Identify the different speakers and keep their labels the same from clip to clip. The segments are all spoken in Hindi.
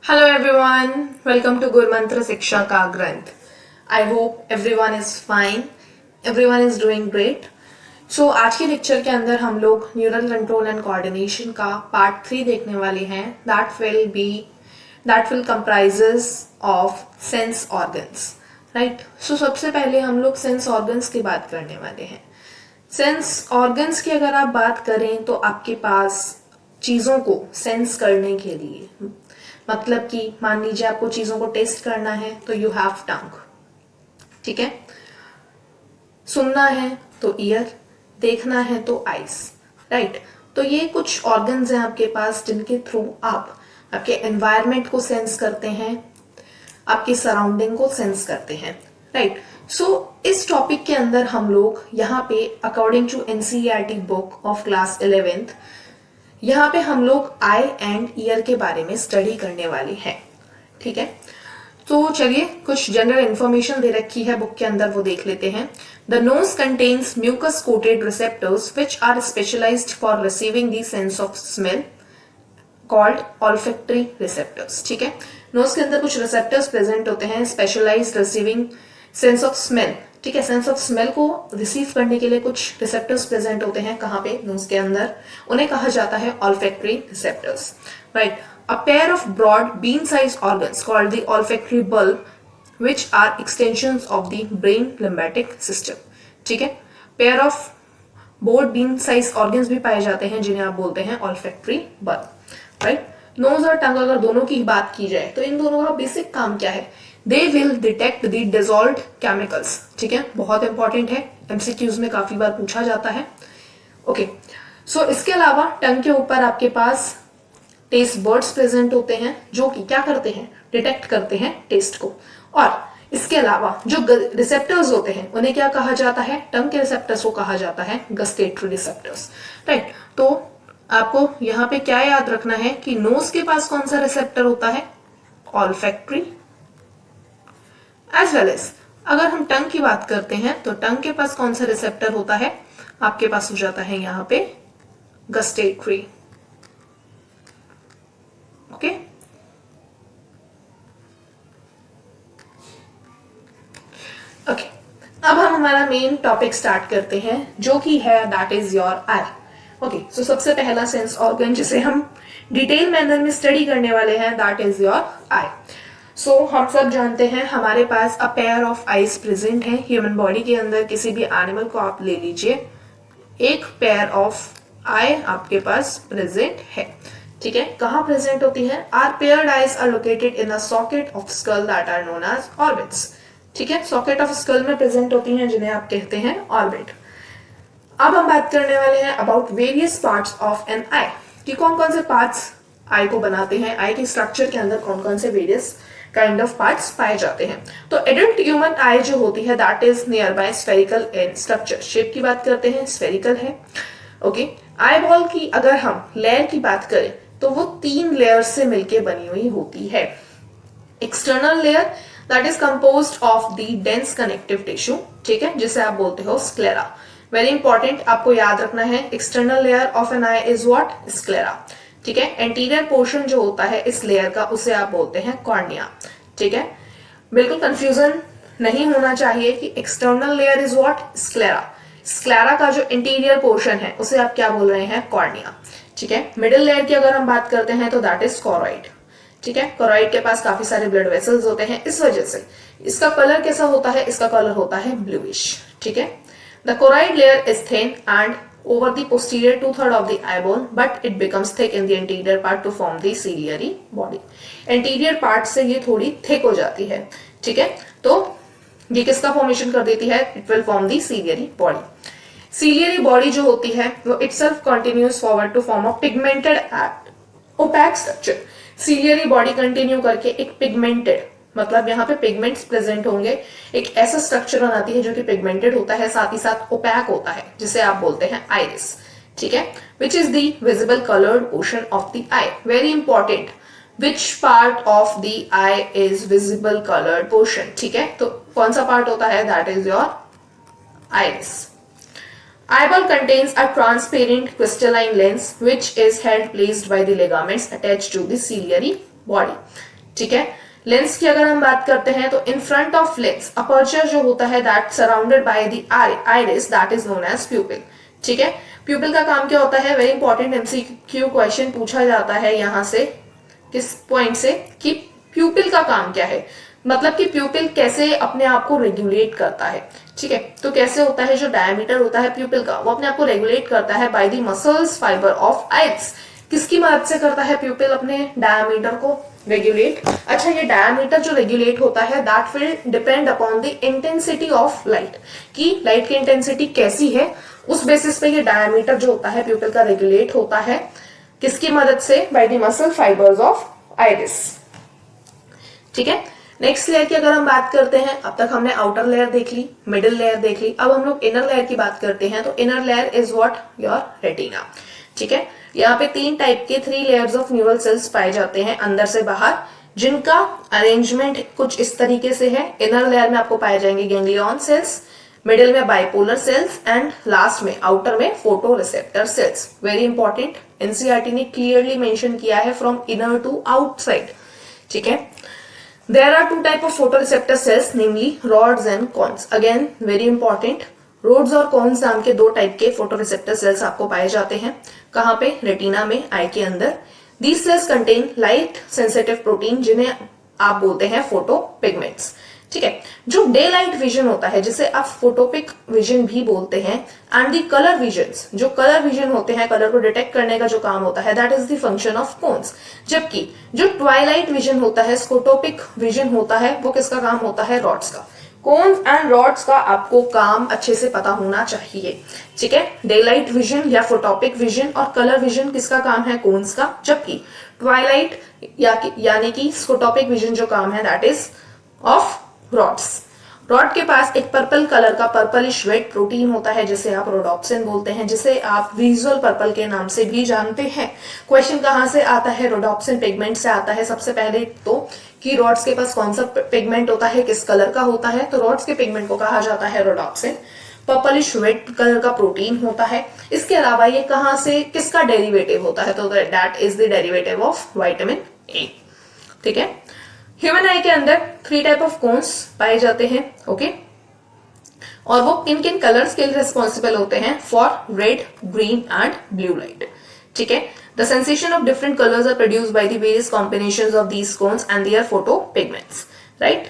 Speaker 1: Hello everyone, welcome to Gurmantra Siksha का ग्रंथ. I hope everyone is fine, everyone is doing great. So आज के लेक्चर के अंदर हम लोग न्यूरल कंट्रोल एंड कोऑर्डिनेशन का पार्ट 3 देखने वाले हैं. That will comprises of sense organs, right? So सबसे पहले हम लोग सेंस ऑर्गन्स की बात करने वाले हैं. सेंस ऑर्गन्स की अगर आप बात करें तो आपके पास चीजों को सेंस करने के लिए, मतलब कि मान लीजिए आपको चीजों को टेस्ट करना है तो यू हैव टंग, ठीक है. सुनना है तो ईयर, देखना है तो आईज, राइट. तो ये कुछ ऑर्गन्स हैं आपके पास जिनके थ्रू आप आपके एनवायरनमेंट को सेंस करते हैं, आपकी सराउंडिंग को सेंस करते हैं, राइट. सो इस टॉपिक के अंदर हम लोग यहाँ पे according to NCERT book of class 11th यहाँ पे हम लोग आई एंड ईयर के बारे में स्टडी करने वाले हैं, ठीक है. तो चलिए कुछ जनरल इंफॉर्मेशन दे रखी है बुक के अंदर, वो देख लेते हैं. The nose contains mucus coated receptors which are specialised for receiving the sense of smell called olfactory receptors, ठीक है. नोज के अंदर कुछ रिसेप्टर्स प्रेजेंट होते हैं specialised receiving sense of smell, ठीक है. सेंस ऑफ स्मेल को रिसीव करने के लिए कुछ रिसेप्टर्स प्रेजेंट होते हैं. कहाँ पे? नोज के अंदर. उन्हें कहा जाता है olfactory receptors, right. A pair of broad bean size organs called the olfactory bulb which are extensions of the brain limbic system, ठीक है. Pair of board bean size organs भी पाए जाते हैं जिन्हें आप बोलते हैं ऑल्फैक्टरी बल्ब, राइट. नोज और टंग अगर दोनों की बात की जाए तो इन दोनों का बेसिक काम क्या है? They will detect the dissolved chemicals, ठीक है. बहुत इंपॉर्टेंट है, एमसीक्यूज में काफी बार पूछा जाता है. ओके, सो इसके अलावा टंग के ऊपर आपके पास टेस्ट बर्ड्स प्रेजेंट होते हैं जो कि क्या करते हैं? डिटेक्ट करते हैं टेस्ट को. और इसके अलावा जो रिसेप्टर्स होते हैं उन्हें क्या कहा जाता है? टंग के रिसेप्टर्स को कहा जाता है गस्टेटरी रिसेप्टर्स, राइट. तो आपको यहाँ पे क्या याद रखना है कि नोज के पास कौन सा रिसेप्टर होता है? ऑल्फैक्टरी. एज वेल एज अगर हम टंग की बात करते हैं तो टंग के पास कौन सा रिसेप्टर होता है? आपके पास हो जाता है यहाँ पे गस्टेटरी, ओके. ओके, अब हम हमारा मेन टॉपिक स्टार्ट करते हैं जो कि है that is your eye. Okay, so सबसे पहला सेंस ऑर्गन जिसे हम डिटेल मैनर में स्टडी करने वाले हैं that is your eye. So हम सब जानते हैं हमारे पास a pair of eyes present है ह्यूमन बॉडी के अंदर. किसी भी एनिमल को आप ले लीजिए, एक पेयर ऑफ आई आपके पास प्रेजेंट है, ठीक है. कहाँ प्रेजेंट होती है? Are paired eyes are located in a socket of skull that are known as orbits, ठीक है. सॉकेट ऑफ स्कल में प्रेजेंट होती हैं जिन्हें आप कहते हैं ऑर्बिट. अब हम बात करने वाले हैं about various parts of an eye, कि कौन कौन से पार्ट्स आई को बनाते हैं. आई के स्ट्रक्चर के अंदर कौन कौन से वेरियस काइंड ऑफ पार्ट्स पाए जाते हैं. तो एडल्ट ह्यूमन आई जो होती है that is near by spherical in structure. Shape की बात करते हैं, स्फेरिकल है, ओके. आई बॉल की अगर हम लेयर की बात करें तो वो 3 लेयर्स से मिलके बनी हुई होती है. External layer that is composed of the dense connective tissue, ठीक है, जिसे आप बोलते हो स्क्लेरा. वेरी इंपॉर्टेंट, आपको याद रखना है external layer of an eye is what? Sclera, ठीक है. एंटीरियर पोर्शन जो होता है इस लेयर का उसे आप बोलते हैं कॉर्निया, ठीक है. बिल्कुल कंफ्यूजन नहीं होना चाहिए कि external layer is what? Sclera. Sclera का जो इंटीरियर पोर्शन है उसे आप क्या बोल रहे हैं? कॉर्निया, ठीक है. मिडिल लेयर की अगर हम बात करते हैं तो दैट इज कोरॉइड, ठीक है. कोरॉइड के पास काफी सारे ब्लड वेसल्स होते हैं, इस वजह से इसका कलर कैसा होता है? इसका कलर होता है ब्लूइश, ठीक है. The choroid layer is thin and over the posterior 2/3 of the eyeball, but it becomes thick in the anterior part to form the ciliary body. Anterior part से ये थोड़ी thick हो जाती है, ठीक है. तो ये किसका फॉर्मेशन कर देती है? It will form the ciliary body. Ciliary body जो होती है वो itself continues forward to form a pigmented opaque structure. Ciliary body continue करके एक pigmented, मतलब यहाँ पे पिगमेंट्स प्रेजेंट होंगे, एक ऐसा स्ट्रक्चर बनाती है जो कि पिगमेंटेड होता है, साथ ही साथ ओपैक होता है, जिसे आप बोलते हैं आइरिस, ठीक है. Which is the visible coloured portion of the I. Very important, which part of the I is visible coloured portion, ठीक है. तो कौन सा पार्ट होता है? That is your iris. Eyeball contains a transparent crystalline lens which is held placed by the ligaments attached to the ciliary body. ठीक है। लेंस की अगर हम बात करते हैं तो in front of lens aperture जो होता है that surrounded by the iris that is known as pupil. ठीक है, प्यूपिल का काम क्या होता है, वेरी इंपॉर्टेंट एमसीक्यू क्वेश्चन पूछा जाता है यहां से, किस पॉइंट से, कि प्यूपिल का काम क्या है, मतलब कि प्यूपिल कैसे अपने आप को रेगुलेट करता है। ठीक है, तो कैसे होता है, जो डायमीटर होता है प्यूपिल का वो अपने आप को रेगुलेट करता है by the muscles fibre of eyes. किसकी मदद से करता है प्यूपिल अपने डायमीटर को रेगुलेट? अच्छा, ये डायमीटर जो रेगुलेट होता है that will depend upon the intensity of light, कि लाइट की इंटेंसिटी कैसी है, उस बेसिस पे ये डायमीटर जो होता है प्यूपिल का रेगुलेट होता है। किसकी मदद से? By the muscle fibres of iris. ठीक है, नेक्स्ट लेयर की अगर हम बात करते हैं, अब तक हमने आउटर लेयर देख ली, मिडिल लेयर देख ली, अब हम लोग इनर लेयर की बात करते हैं। तो inner layer is what? Your retina. ठीक है, यहाँ पे 3 टाइप के 3 लेयर्स ऑफ न्यूरल सेल्स पाए जाते हैं अंदर से बाहर, जिनका अरेंजमेंट कुछ इस तरीके से है। इनर लेयर में आपको पाए जाएंगे गैंग्लियन सेल्स, मिडिल में बाइपोलर सेल्स एंड लास्ट में आउटर में photo receptor cells. Very important, NCERT ने क्लियरली मेंशन किया है फ्रॉम इनर टू आउटसाइड। ठीक है, there are 2 type of photoreceptor cells namely rods and cones. again very important, rods और cones नाम के 2 टाइप के फोटोरिसेप्टर सेल्स आपको पाए जाते हैं। कहां पे? रेटिना में, आई के अंदर। these cells contain light sensitive protein जिन्हें आप बोलते हैं फोटो पिगमेंट्स। ठीक है, जो डे लाइट विजन होता है जिसे आप फोटोपिक विजन भी बोलते हैं, एंड दी कलर विजन्स, जो कलर विजन होते हैं, कलर को डिटेक्ट करने का जो काम होता है, that is the function of cones. जबकि जो ट्वाइलाइट विजन होता है, स्कोटोपिक विजन होता है, वो किसका काम होता है? रॉड्स का। कोन्स एंड रॉड्स का आपको काम अच्छे से पता होना चाहिए। ठीक है, डे लाइट विजन या फोटोपिक विजन और कलर विजन किसका काम है? कोन्स का। जबकि ट्वाइलाइट यानी कि स्कोटोपिक विजन जो काम है that is of rods. Rod के पास एक पर्पल कलर का पर्पलिश रेड प्रोटीन होता है जिसे आप रोडोप्सिन बोलते हैं, जिसे आप विजुअल पर्पल के नाम से भी जानते हैं। क्वेश्चन कहां से आता है? रोडोप्सिन पिगमेंट से आता है। सबसे पहले तो कि रॉड्स के पास कौन सा पिगमेंट होता है, किस कलर का होता है, तो रॉड्स के पिगमेंट को कहा जाता है रोडोप्सिन। पर्पलिश रेड कलर का प्रोटीन होता है। इसके अलावा ये कहां से, किसका डेरिवेटिव होता है? तो that is the derivative of vitamin A. ठीक है, ह्यूमन आई के अंदर 3 टाइप ऑफ कोन्स पाए जाते हैं। ओके, और वो किन किन कलर्स के लिए रिस्पॉन्सिबल होते हैं? For red, green and blue light. ठीक है, the sensation of different colours are produced by the various combinations of these cones and their photo pigments. Right,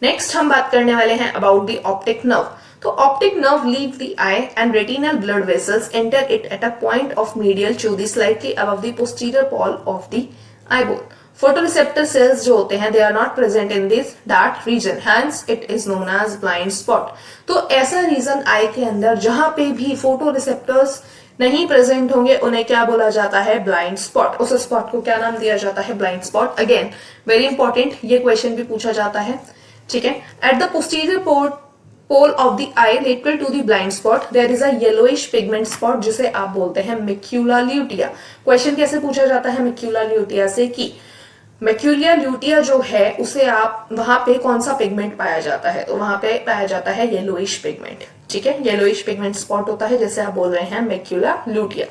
Speaker 1: next हम बात करने वाले हैं अबाउट द ऑप्टिक नर्व। तो optic nerve leave the eye and retinal blood vessels enter it at a point of medial to the slightly above the posterior wall of the eyeball. Photoreceptor sales जो होते हैं, they are not present in this that region, hence it is known as blind spot. तो ऐसा रीजन आई के अंदर जहां पे भी फोटोरिसेप्टर्स नहीं प्रेजेंट होंगे उन्हें क्या बोला जाता है? Blind spot. उस स्पॉट को क्या नाम दिया जाता है? Blind spot. Again very important, ये क्वेश्चन भी पूछा जाता है। ठीक है, at the posterior pole of the eye lateral to the blind spot there is a yellowish pigment spot जिसे आप बोलते हैं मैक्यूला ल्यूटिया। क्वेश्चन कैसे पूछा जाता है मैक्यूला ल्यूटिया से? कि मैक्यूला ल्यूटिया जो है उसे आप, वहां पे कौन सा पिगमेंट पाया जाता है? तो वहां पे पाया जाता है येलोइश पिगमेंट। ठीक है, येलोइश पिगमेंट स्पॉट होता है जैसे आप बोल रहे हैं मैक्यूला ल्यूटिया।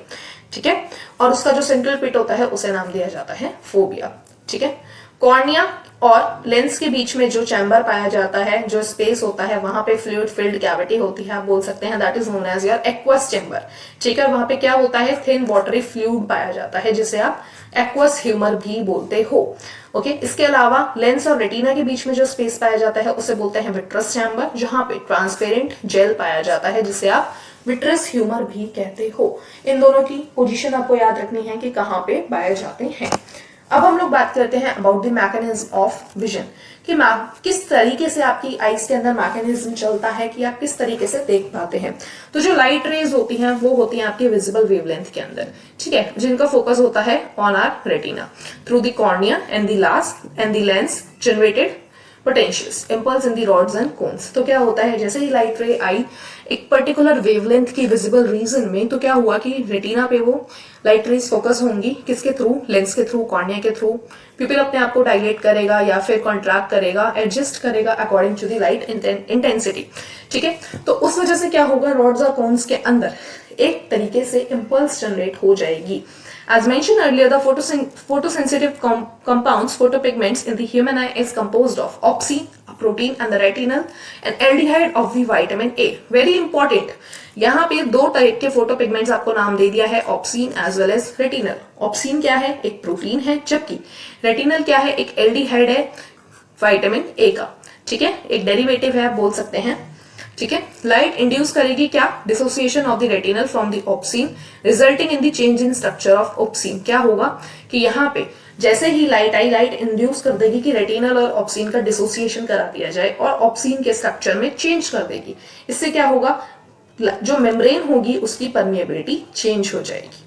Speaker 1: ठीक है, और उसका जो सेंट्रल पिट होता है उसे नाम दिया जाता है फोबिया। ठीक है, कॉर्निया और लेंस के बीच में जो चैम्बर पाया जाता है, जो स्पेस होता है, वहां पे फ्लूइड फिल्ड कैविटी होती है, आप बोल सकते हैं that is known as your aqueous chamber. ठीक है, वहां पे क्या होता है? थिन वाटरी फ्लूइड पाया जाता है जिसे आप एक्वस ह्यूमर भी बोलते हो। ओके, इसके अलावा लेंस और रेटिना के बीच में जो स्पेस पाया जाता है उसे बोलते हैं विट्रस चैम्बर, जहां पे ट्रांसपेरेंट जेल पाया जाता है जिसे आप विट्रस ह्यूमर भी कहते हो। इन दोनों की पोजीशन आपको याद रखनी है कि कहां पे पाए जाते हैं। अब हम लोग बात करते हैं about the mechanism of vision, कि किस तरीके से आपकी आईज के अंदर मैकेनिज्म चलता है कि आप किस तरीके से देख पाते हैं। तो जो लाइट रेज होती हैं वो होती हैं आपकी विजिबल वेवलेंथ के अंदर। ठीक है, जिनका फोकस होता है on our retina through the cornea and the lens generated potentials impulse in the rods and cones. तो क्या होता है, जैसे ही लाइट रे आई एक पर्टिकुलर वेवलेंथ की विजिबल रीजन में, तो क्या हुआ कि रेटिना पे वो लाइट रेज फोकस होंगी, किसके थ्रू? लेंस के थ्रू, कॉर्निया के थ्रू। प्यूपिल अपने आप को डायलेट करेगा या फिर कॉन्ट्रैक्ट करेगा, एडजस्ट करेगा according to the light intensity. ठीक है, तो उस वजह से क्या होगा, रॉड्स और कोन्स के अंदर एक तरीके से इम्पल्स जनरेट हो जाएगी। As mentioned earlier, the photosensitive compounds, photopigments in the human eye is composed of opsin, a protein, and the retinal and aldehyde of the vitamin A. Very important. यहाँ पे दो टाइप के फोटोपिगमेंट्स आपको नाम दे दिया है, opsin as well as retinal. Opsin क्या है? एक प्रोटीन है, जबकि रेटिनल क्या है? एक एल्डिहाइड है विटामिन ए का. ठीक है, एक डेरिवेटिव है आप बोल सकते हैं. ठीक है, लाइट इंड्यूस करेगी क्या? Dissociation of the retinal from the obscene resulting in the change in structure of obscene. क्या होगा कि यहाँ पे जैसे ही लाइट आई, लाइट इंड्यूस कर देगी कि रेटिनल और ऑप्सिन का डिसोसिएशन करा दिया जाए और ऑप्सिन के स्ट्रक्चर में चेंज कर देगी. इससे क्या होगा? जो मेम्ब्रेन होगी उसकी परमिएबिलिटी चेंज हो जाएगी.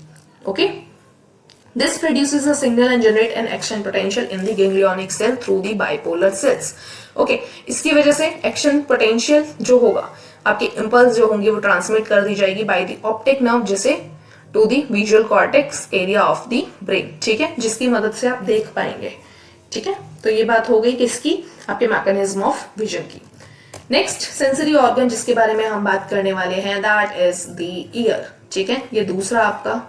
Speaker 1: Okay, this produces a signal and generate an action potential in the ganglionic cell through the bipolar cells. Okay, इसकी वजह से एक्शन पोटेंशियल जो होगा, आपकी इम्पल्स जो होंगी वो ट्रांसमिट कर दी जाएगी बाय द ऑप्टिक नर्व जैसे to the visual cortex area of the brain. ठीक है, जिसकी मदद से आप देख पाएंगे. ठीक है, तो ये बात हो गई किसकी? आपके मैकेनिज्म ऑफ विजन की. नेक्स्ट सेंसरी ऑर्गन जिसके बारे में हम बात करने वाले हैं, दैट इज द ईयर. ठीक है, ये दूसरा आपका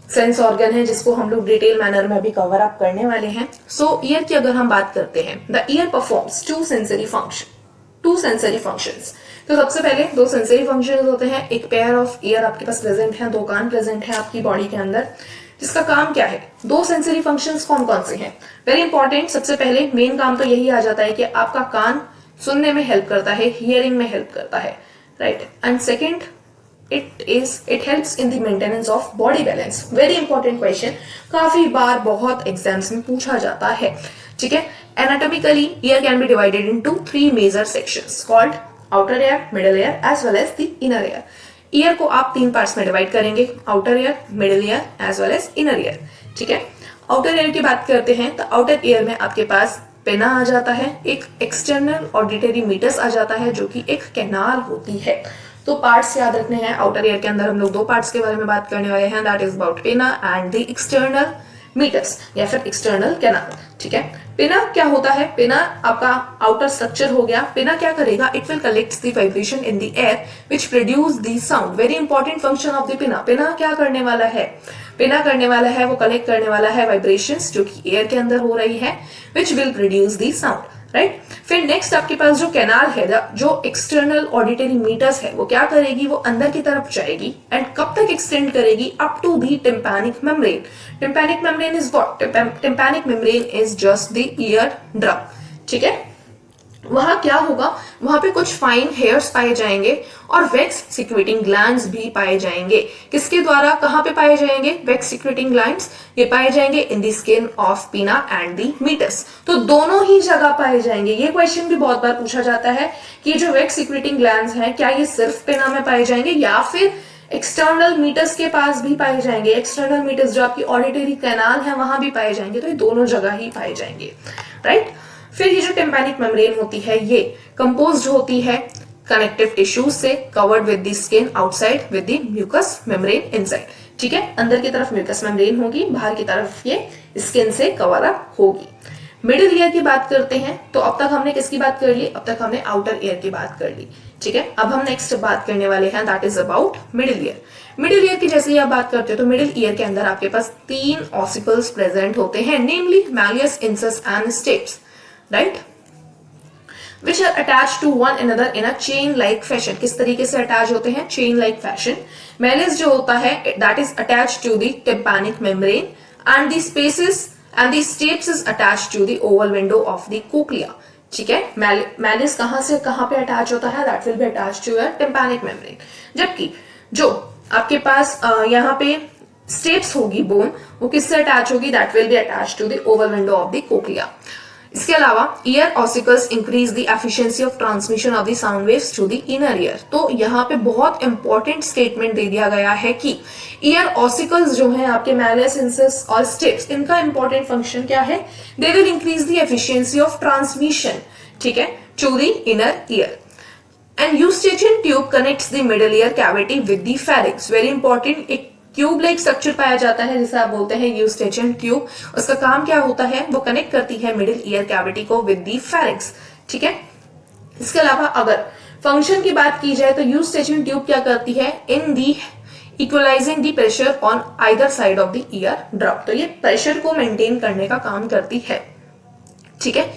Speaker 1: सेंस ऑर्गन है जिसको हम लोग डिटेल मैनर में भी कवर अप करने वाले हैं. सो ईयर की अगर हम बात करते हैं, the ear performs two sensory functions. तो सबसे पहले दो सेंसरी फंक्शंस होते हैं. एक पेयर ऑफ ईयर आपके पास प्रेजेंट है, दो कान प्रेजेंट है आपकी बॉडी के अंदर, जिसका काम क्या है? दो सेंसरी फंक्शंस कौन कौन से हैं? Very important. सबसे पहले मेन काम तो यही आ जाता है कि आपका कान सुनने में हेल्प करता है, हियरिंग में हेल्प करता है, right. And second, it helps in the maintenance of body balance. Very important question, काफी बार बहुत एग्जाम्स में पूछा जाता है. ठीक है, anatomically ear can be divided into 3 major sections called outer ear, middle ear as well as the inner ear. Ear को आप 3 पार्ट्स में डिवाइड करेंगे, outer ear, middle ear as well as inner ear. ठीक है, आउटर ईयर की बात करते हैं तो आउटर ईयर में आपके पास पेना आ जाता है, एक एक्सटर्नल ऑडिटरी मीटस आ जाता है जो कि एक कैनाल होती है. तो पार्ट्स याद रखने हैं. आउटर ईयर के अंदर हम लोग दो पार्ट्स के बारे में बात करने वाले हैं, दैट इज अबाउट पेना एंड द एक्सटर्नल मीटस या फिर एक्सटर्नल कैनाल. ठीक है, पेना क्या होता है? पेना आपका आउटर स्ट्रक्चर हो गया. पेना क्या करेगा? It will collect the vibration in the air which produce the sound. Very important function of the पेना. पेना क्या करने वाला है? पेना करने वाला है, वो कलेक्ट करने वाला है वाइब्रेशंस जो कि एयर के अंदर हो रही है, which will produce the sound, right. फिर नेक्स्ट आपके पास जो कैनाल है, जो एक्सटर्नल ऑडिटरी मीटर्स है, वो क्या करेगी? वो अंदर की तरफ जाएगी एंड कब तक एक्सटेंड करेगी? Up to the tympanic membrane. Tympanic membrane is what? Tympanic membrane is just the year drum. ठीक है, वहां क्या होगा? वहां पे कुछ फाइन हेयर्स पाए जाएंगे और वैक्स सिक्रेटिंग ग्लैंड्स भी पाए जाएंगे. किसके द्वारा? कहां पे पाए जाएंगे वैक्स सिक्रेटिंग ग्लैंड्स? ये पाए जाएंगे इन द स्किन ऑफ पिना एंड द मीटस. तो दोनों ही जगह पाए जाएंगे. ये क्वेश्चन भी बहुत बार पूछा जाता है कि जो वैक्स सिक्रेटिंग ग्लैंड्स हैं क्या ये सिर्फ पिना में पाए जाएंगे या फिर एक्सटर्नल मीटस के पास भी पाए जाएंगे? एक्सटर्नल मीटस जो आपकी ऑडिटरी कैनाल है वहां भी पाए जाएंगे. तो ये दोनों जगह ही पाए जाएंगे, राइट. फिर ये जो टिम्पैनिक मेम्ब्रेन होती है ये कंपोज्ड होती है कनेक्टिव टिश्यूज से, covered with the skin outside with the mucous membrane inside. ठीक है, अंदर की तरफ म्यूकस मेम्ब्रेन होगी, बाहर की तरफ ये स्किन से कवर अप होगी. मिडिल ईयर की बात करते हैं तो अब तक हमने किसकी बात कर ली? अब तक हमने आउटर ईयर की बात कर ली. ठीक है, अब हम नेक्स्ट बात करने वाले हैं, that is about middle ear. Middle ear की जैसे ही आप बात करते हो तो मिडिल ईयर के अंदर आपके पास 3 ऑसिकल्स प्रेजेंट होते हैं, namely malleus, incus and stapes, right, which are attached to one another in a chain like fashion. किस तरीके से अटैच होते हैं? chain like fashion. Malleus जो होता है that is attached to the tympanic membrane and the spaces and the stapes is attached to the oval window of the cochlea. ठीक है, malleus कहां से कहां पे अटैच होता है? that will be attached to your tympanic membrane. जबकि जो आपके पास यहाँ पे स्टेप्स होगी बोन, वो किससे अटैच होगी? that will be attached to the oval window of the cochlea. इसके अलावा ear ossicles increase the efficiency of transmission of the sound waves to the inner ear. तो यहाँ पे बहुत इंपॉर्टेंट स्टेटमेंट दे दिया गया है कि ईयर ऑसिकल्स जो है आपके मैलियस, इंसस और स्टेप्स, इनका इंपॉर्टेंट फंक्शन क्या है? They will increase the efficiency of transmission, ठीक है, to the inner ear. And Eustachian tube connects the middle ear cavity with the pharynx. Very important, एक ट्यूब लाइक स्ट्रक्चर पाया जाता है जिसे आप बोलते हैं यूस्टेचियन ट्यूब. उसका काम क्या होता है? वो कनेक्ट करती है मिडिल ईयर कैविटी को विद दी फेरिंक्स. ठीक है, इसके अलावा अगर फंक्शन की बात की जाए तो यूस्टेचियन ट्यूब क्या करती है? In the equalising the pressure on either side of the ear drum. तो ये प्रेशर को मेंटेन करने का काम करती है, ठीक है।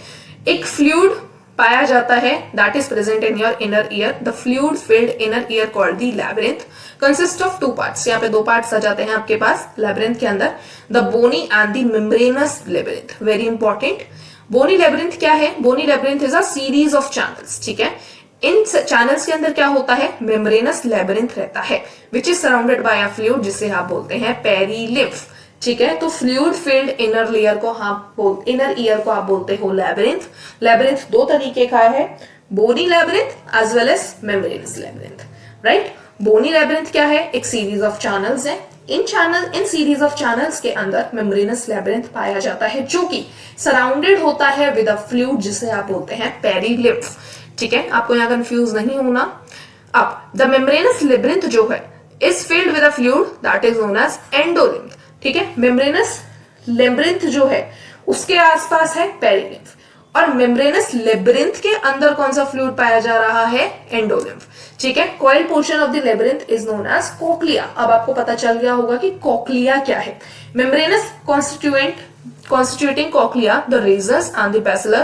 Speaker 1: एक फ्लूइड पाया जाता है that is present in your inner ear. The fluid filled inner ear called the labyrinth consist of two parts. यहाँ पे दो पार्ट्स आ जाते हैं आपके पास लैबिरिंथ के अंदर, the bony and the membranous labyrinth. Very important, bony labyrinth क्या है? Bony labyrinth is a series of channels, ठीक है। इन चैनल्स के अंदर क्या होता है? मेम्ब्रेनस लैबिरिंथ रहता है which is surrounded by a fluid जिसे आप बोलते हैं पेरीलिम्फ, ठीक है। तो फ्लूइड फिल्ड इनर लेयर को इनर ईयर को आप बोलते हो लैबिरिंथ। लैबिरिंथ दो तरीके का है, bony labyrinth as well as membranous labyrinth, right. Bony labyrinth क्या है? एक सीरीज ऑफ चैनल्स है। इन सीरीज ऑफ चैनल्स के अंदर मेम्ब्रेनस लैबिरिंथ पाया जाता है जो कि सराउंडेड होता है विद अ फ्लूइड जिसे आप बोलते हैं पेरीलिम्फ, ठीक है। आपको यहाँ कंफ्यूज नहीं होना। अब द मेम्ब्रेनस लैबिरिंथ जो है is filled with a fluid that is known as endolymph, ठीक है। मेम्ब्रेनस लैबिरिंथ जो है उसके आसपास है पेरीलिम्फ, और मेम्ब्रेनस लैबिरिंथ के अंदर कौन सा फ्लूइड पाया जा रहा है? एंडोलिम्फ, ठीक है। Coil portion of the labyrinth is known as cochlea. अब आपको पता चल गया होगा कि कोक्लिया क्या है। Membranes constituting cochlea, the rhizos and the basilar,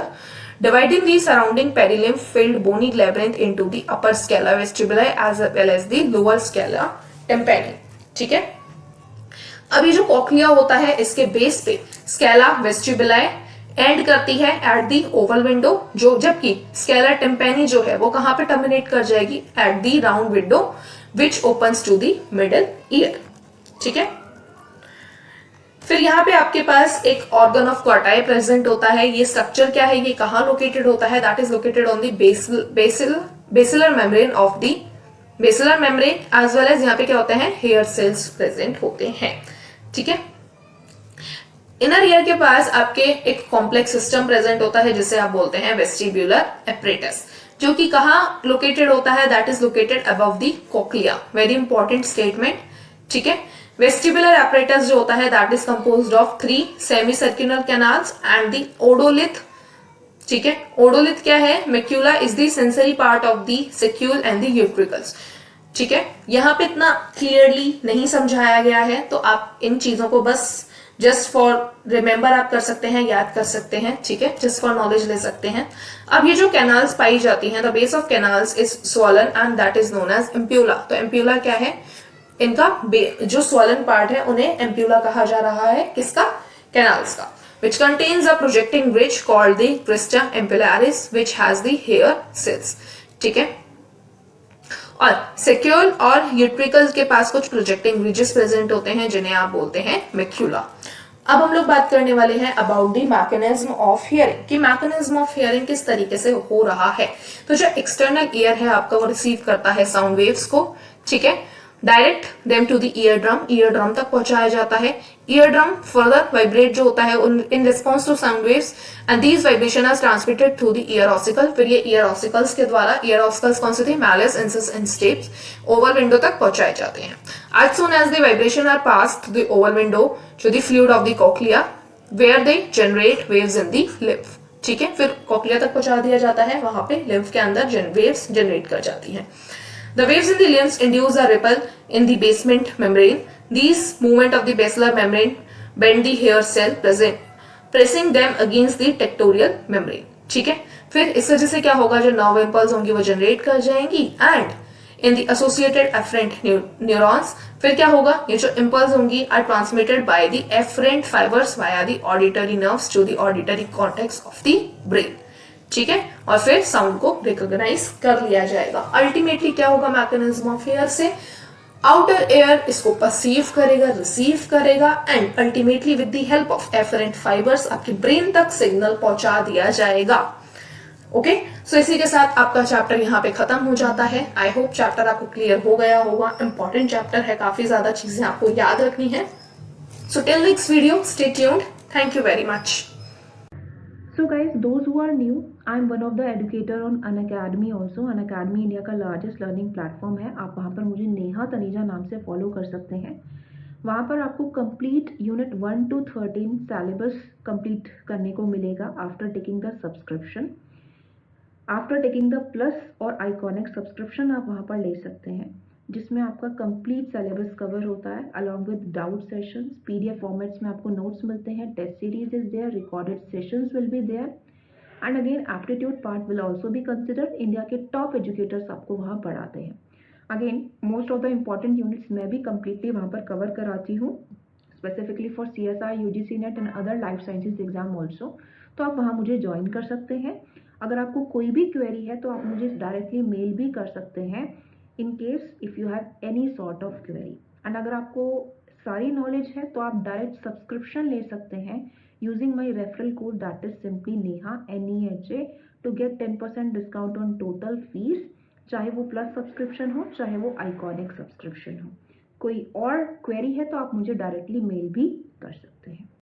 Speaker 1: dividing the surrounding perilymph filled bony labyrinth into the upper scala vestibuli as well as the lower scala tympani, ठीक है। अब ये जो कॉक्लिया होता है इसके बेस पे स्केला वेस्टिबुलाई एंड करती है एट दी ओवल विंडो, जो जबकि स्केला टिम्पेनी जो है वो कहां पे टर्मिनेट कर जाएगी? At the round window which opens to the middle ear, ठीक है। फिर यहाँ पे आपके पास एक ऑर्गन ऑफ क्वार्टाई प्रेजेंट होता है। ये स्ट्रक्चर क्या है? ये कहाँ लोकेटेड होता है? That is located on the basilar membrane of the basilar membrane as well as यहाँ पे क्या होते हैं? हेयर सेल्स प्रेजेंट होते हैं, ठीक है। इनर ईयर के पास आपके एक कॉम्प्लेक्स सिस्टम प्रेजेंट होता है जिसे आप बोलते हैं वेस्टिब्यूलर एपरेटस, जो कि कहाँ लोकेटेड होता है? That is located above the cochlea. Very important statement, ठीक है। वेस्टिबुलर एपरेटस जो होता है that is composed of 3 semi circular canals and the otolith, ठीक है। ओडोलिथ क्या है? Macula is the sensory part of the saccule and the utricles, ठीक है। यहाँ पे इतना क्लियरली नहीं समझाया गया है, तो आप इन चीजों को बस जस्ट फॉर रिमेंबर आप कर सकते हैं, याद कर सकते हैं, ठीक है, जस्ट फॉर नॉलेज ले सकते हैं। अब ये जो कैनाल्स पाई जाती हैं, the base of canals is swollen and that is known as ampulla. तो एम्प्यूला क्या है? इनका जो स्वॉलन पार्ट है उन्हें एम्प्यूला कहा जा रहा है। किसका? कैनाल्स का। which contains a projecting ridge called the crista ampullaris which has the hair cells, ठीक है। और सेक्यूल और यूट्रिकल के पास कुछ प्रोजेक्टिंग रिजेस प्रेजेंट होते हैं जिन्हें आप बोलते हैं मेक्यूला। अब हम लोग बात करने वाले हैं about the mechanism of hearing, कि मैकेनिज्म ऑफ हियरिंग किस तरीके से हो रहा है। तो जो एक्सटर्नल ईयर है आपका वो रिसीव करता है साउंड वेव्स को, ठीक है, direct them to the year drum तक पहुंचाया जाता है। ईयर ड्रम फर्दर वाइब्रेट जो होता है in response to sound waves and these vibration are transmitted through the ear ossicle. फिर ये ईयर ऑसिकल्स के द्वारा, ईयर ऑसिकल्स कौन से थे? Malleus, incus and stapes, oval window तक पहुंचाए जाते हैं। As soon as the vibration are passed through the oval window to the fluid of the cochlea where they generate waves in the lymph, ठीक है। फिर कोक्लिया तक पहुंचा दिया जाता है, वहां पे लिम्फ के अंदर वेव्स जनरेट कर जाती हैं। The waves in the limbs induce a ripple in the basement membrane. These movement of the basilar membrane bend the hair cell present, pressing them against the tectorial membrane. ठीक है। फिर इस वजह से क्या होगा? जो नर्व इम्पल्स होंगी वो जनरेट कर जाएंगी and in the associated afferent neurons. फिर क्या होगा? ये जो इम्पल्स होंगी are transmitted by the afferent fibres via the auditory nerves to the auditory cortex of the brain, ठीक है। और फिर साउंड को रिकॉग्नाइज कर लिया जाएगा। अल्टीमेटली क्या होगा मैकेनिज्म ऑफ हियर से? आउटर एयर इसको परसीव करेगा, रिसीव करेगा and ultimately with the help of afferent fibres आपके ब्रेन तक सिग्नल पहुंचा दिया जाएगा। ओके, सो इसी के साथ आपका चैप्टर यहाँ पे खत्म हो जाता है। आई होप चैप्टर आपको क्लियर हो गया होगा। इंपॉर्टेंट चैप्टर है, काफी ज्यादा चीजें आपको याद रखनी है। So till next video, stay tuned. Thank you very much.
Speaker 2: So guys, those who are new, I am one of the educator on Unacademy also. Unacademy India का लार्जेस्ट लर्निंग प्लेटफॉर्म है। आप वहाँ पर मुझे नेहा तनीजा नाम से फॉलो कर सकते हैं। वहाँ पर आपको complete unit 1 to 13 syllabus complete करने को मिलेगा after taking the subscription. After taking the plus और आइकॉनिक सब्सक्रिप्शन आप वहाँ पर ले सकते हैं। जिसमें आपका कंप्लीट सिलेबस कवर होता है along with doubt sessions, PDF formats में आपको नोट्स मिलते हैं, test series is there, recorded sessions will be there and again aptitude part will also be considered. India के टॉप एजुकेटर्स आपको वहाँ पढ़ाते हैं। Again most of the important units मैं भी कम्प्लीटली वहाँ पर कवर कराती हूँ, specifically for CSI, UGC net and other life sciences exam also. तो आप वहाँ मुझे ज्वाइन कर सकते हैं। अगर आपको कोई भी क्वेरी है तो आप मुझे डायरेक्टली मेल भी कर सकते हैं in case if you have any sort of query. And अगर आपको सारी नॉलेज है तो आप डायरेक्ट सब्सक्रिप्शन ले सकते हैं using my referral code that is simply Neha NEHA to get 10% discount on total fees, चाहे वो प्लस सब्सक्रिप्शन हो चाहे वो आइकॉनिक सब्सक्रिप्शन हो। कोई और क्वेरी है तो आप मुझे डायरेक्टली मेल भी कर सकते हैं।